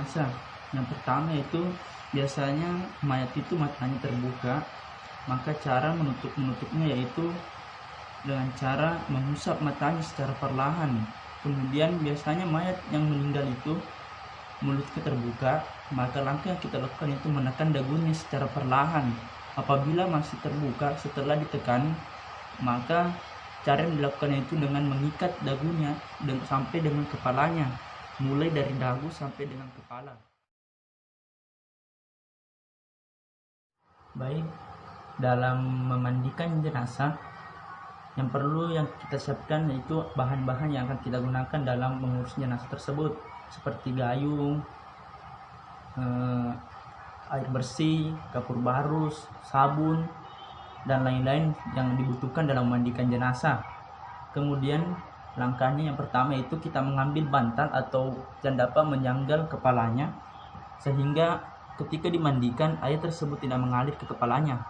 jenazah. Yang pertama itu biasanya mayat itu matanya terbuka, maka cara menutupnya yaitu dengan cara mengusap matanya secara perlahan. Kemudian biasanya mayat yang meninggal itu mulutnya terbuka, maka langkah yang kita lakukan itu menekan dagunya secara perlahan. Apabila masih terbuka setelah ditekan, maka cara yang dilakukan itu dengan mengikat dagunya dan sampai dengan kepalanya, mulai dari dagu sampai dengan kepala. Baik, dalam memandikan jenazah, yang kita siapkan yaitu bahan-bahan yang akan kita gunakan dalam mengurus jenazah tersebut, seperti gayung, air bersih, kapur barus, sabun, dan lain-lain yang dibutuhkan dalam memandikan jenazah. Kemudian langkahnya yang pertama itu kita mengambil bantal atau yang dapat menjanggal kepalanya, sehingga ketika dimandikan air tersebut tidak mengalir ke kepalanya.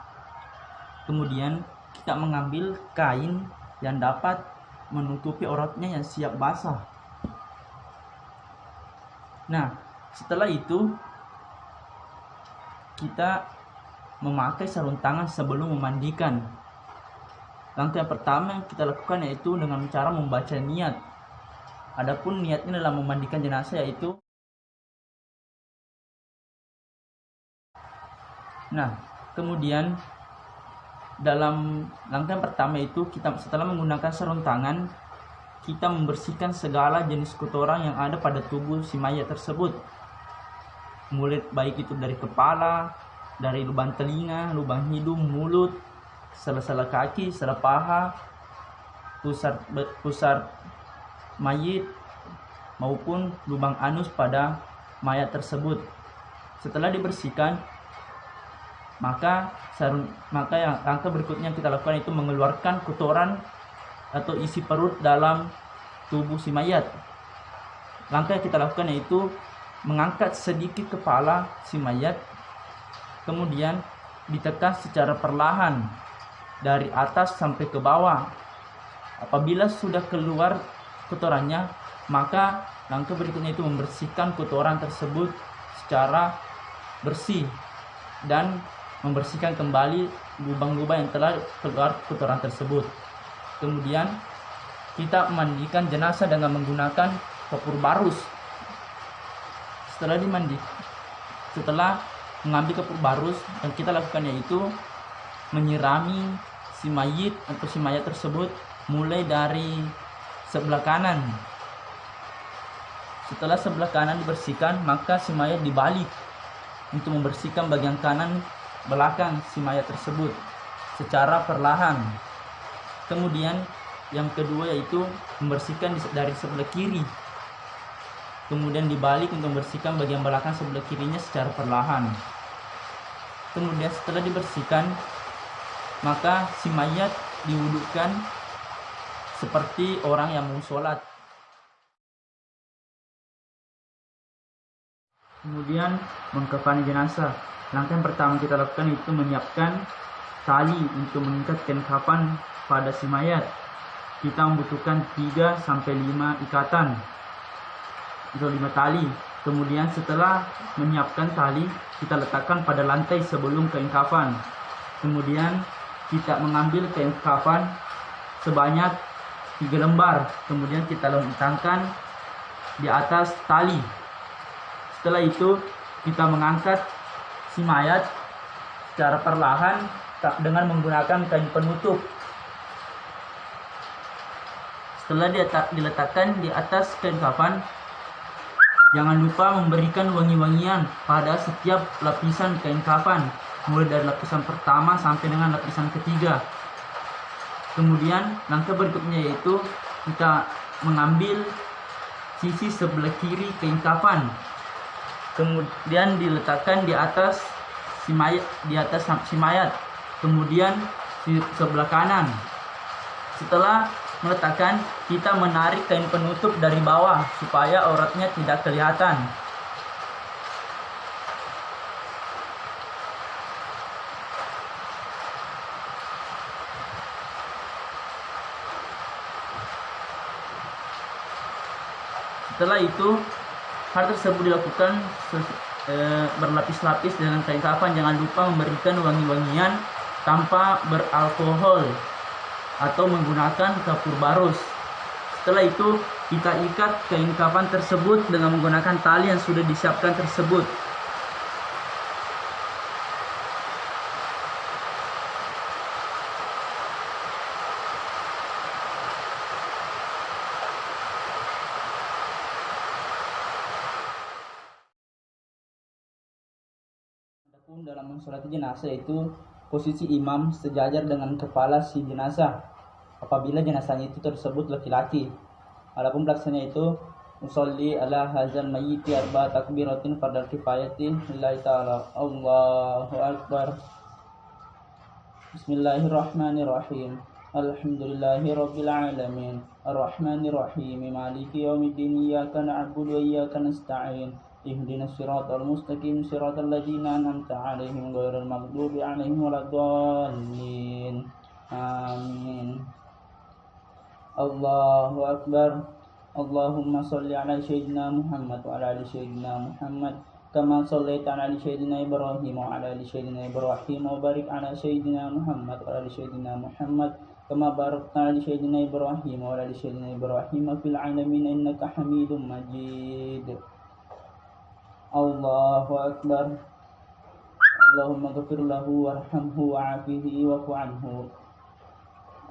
Kemudian kita mengambil kain yang dapat menutupi auratnya yang siap basah. Nah, setelah itu kita memakai sarung tangan sebelum memandikan. Langkah yang pertama yang kita lakukan yaitu dengan cara membaca niat. Adapun niatnya dalam memandikan jenazah yaitu kemudian dalam langkah yang pertama itu kita setelah menggunakan sarung tangan, kita membersihkan segala jenis kotoran yang ada pada tubuh si mayat tersebut. Mulai baik itu dari kepala, dari lubang telinga, lubang hidung, mulut, sela-sela kaki, sela paha, pusar mayit maupun lubang anus pada mayat tersebut. Setelah dibersihkan, maka yang langkah berikutnya yang kita lakukan itu mengeluarkan kotoran atau isi perut dalam tubuh si mayat. Langkah yang kita lakukan yaitu mengangkat sedikit kepala si mayat, kemudian ditekan secara perlahan dari atas sampai ke bawah. Apabila sudah keluar kotorannya, maka langkah berikutnya itu membersihkan kotoran tersebut secara bersih dan membersihkan kembali lubang-lubang yang telah keluar kotoran tersebut. Kemudian kita memandikan jenazah dengan menggunakan kapur barus. Setelah mengambil kapur barus, yang kita lakukan yaitu menyirami si mayit atau si mayat tersebut mulai dari sebelah kanan. Setelah sebelah kanan dibersihkan, maka si mayat dibalik untuk membersihkan bagian kanan belakang si mayat tersebut secara perlahan. Kemudian yang kedua yaitu membersihkan dari sebelah kiri, kemudian dibalik untuk membersihkan bagian belakang sebelah kirinya secara perlahan. Kemudian setelah dibersihkan, maka si mayat diwudukkan seperti orang yang mau sholat. Kemudian mengkafani jenazah. Langkah yang pertama kita lakukan itu menyiapkan tali untuk mengikat kain kafan pada si mayat. Kita membutuhkan 3-5 ikatan atau 5 tali. Kemudian setelah menyiapkan tali, kita letakkan pada lantai sebelum kain kafan. Kemudian kita mengambil kain kafan sebanyak 3 lembar. Kemudian kita letakkan di atas tali. Setelah itu kita mengangkat si mayat secara perlahan dengan menggunakan kain penutup. Setelah diletakkan di atas kain kafan, jangan lupa memberikan wangi-wangian pada setiap lapisan kain kafan, mulai dari lapisan pertama sampai dengan lapisan ketiga. Kemudian langkah berikutnya yaitu kita mengambil sisi sebelah kiri kain kafan, kemudian diletakkan di atas si mayat, kemudian di sebelah kanan. Setelah meletakkan, kita menarik kain penutup dari bawah supaya auratnya tidak kelihatan. Setelah itu Hal tersebut dilakukan berlapis-lapis dengan kain kafan. Jangan lupa memberikan wangi-wangian tanpa beralkohol atau menggunakan kapur barus. Setelah itu kita ikat kain kafan tersebut dengan menggunakan tali yang sudah disiapkan tersebut. Dalam mensolati jenazah itu posisi imam sejajar dengan kepala si jenazah apabila jenazahnya itu tersebut laki-laki. Adapun pelaksana itu usolli ala hazal mayyiti arba takbiratin fardal kifayati lillahi ta'ala. Allahu akbar. Bismillahirrahmanirrahim. Alhamdulillahi rabbil alamin. Arrahmanirrahim. Maliki yaumiddin. Iyyaka na'budu wa iyyaka nasta'in. Ihdinas siratal mustaqim siratal ladzina an'amta 'alaihim ghairil maghdubi 'alaihim waladdallin. Amin. Allahu akbar. Allahumma shalli 'ala sayyidina Muhammad wa 'ala ali sayyidina Muhammad kama shallaita 'ala sayyidina Ibrahim wa 'ala ali sayyidina Ibrahim wa barik 'ala sayyidina Muhammad wa 'ala ali sayyidina Muhammad kama barakta 'ala sayyidina Ibrahim wa 'ala ali sayyidina Ibrahim fil 'alamin innaka Hamidum Majid. Allahu akbar. Allahumma ghfir lahu warhamhu wa'afihi wa'fu anhu.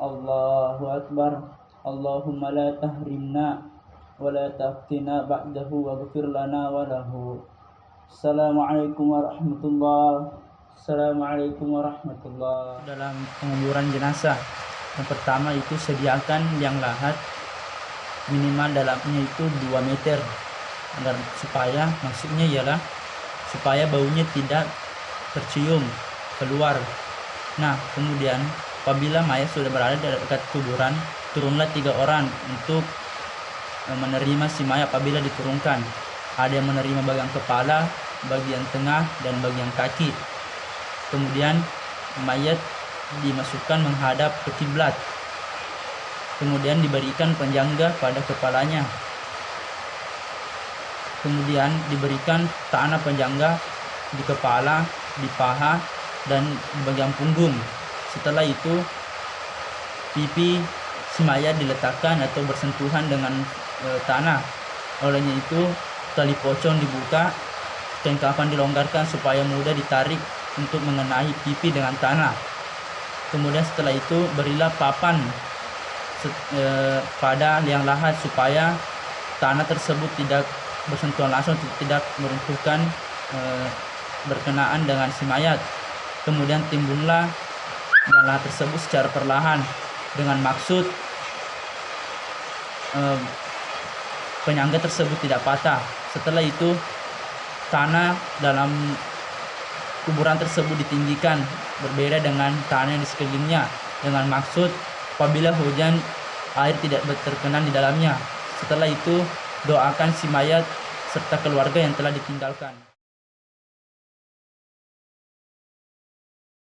Allahu akbar. Allahumma la tahrimna wa la taftina ba'dahu waghfir lana wa lahu. Assalamualaikum warahmatullahi. Assalamualaikum warahmatullahi. Dalam penguburan jenazah, yang pertama itu sediakan liang lahat minimal dalamnya itu 2 meter. Dan supaya maksudnya ialah supaya baunya tidak tercium keluar. Nah, kemudian apabila mayat sudah berada di dekat kuburan, turunlah 3 orang untuk menerima si mayat apabila diturunkan. Ada yang menerima bagian kepala, bagian tengah, dan bagian kaki. Kemudian mayat dimasukkan menghadap ke kiblat. Kemudian diberikan penjangga pada kepalanya. Kemudian diberikan tanah penjangga di kepala, di paha, dan di bagian punggung. Setelah itu pipi si mayat diletakkan atau bersentuhan dengan tanah. Olehnya itu tali pocong dibuka, kain kafan dilonggarkan supaya mudah ditarik untuk mengenai pipi dengan tanah. Kemudian setelah itu berilah papan pada liang lahat supaya tanah tersebut tidak bersentuhan langsung, tidak meruntuhkan berkenaan dengan si mayat. Kemudian timbunlah liang lahat tersebut secara perlahan dengan maksud penyangga tersebut tidak patah. Setelah itu tanah dalam kuburan tersebut ditinggikan berbeda dengan tanah yang di sekelilingnya dengan maksud apabila hujan air tidak terkenang di dalamnya. Setelah itu doakan si mayat serta keluarga yang telah ditinggalkan.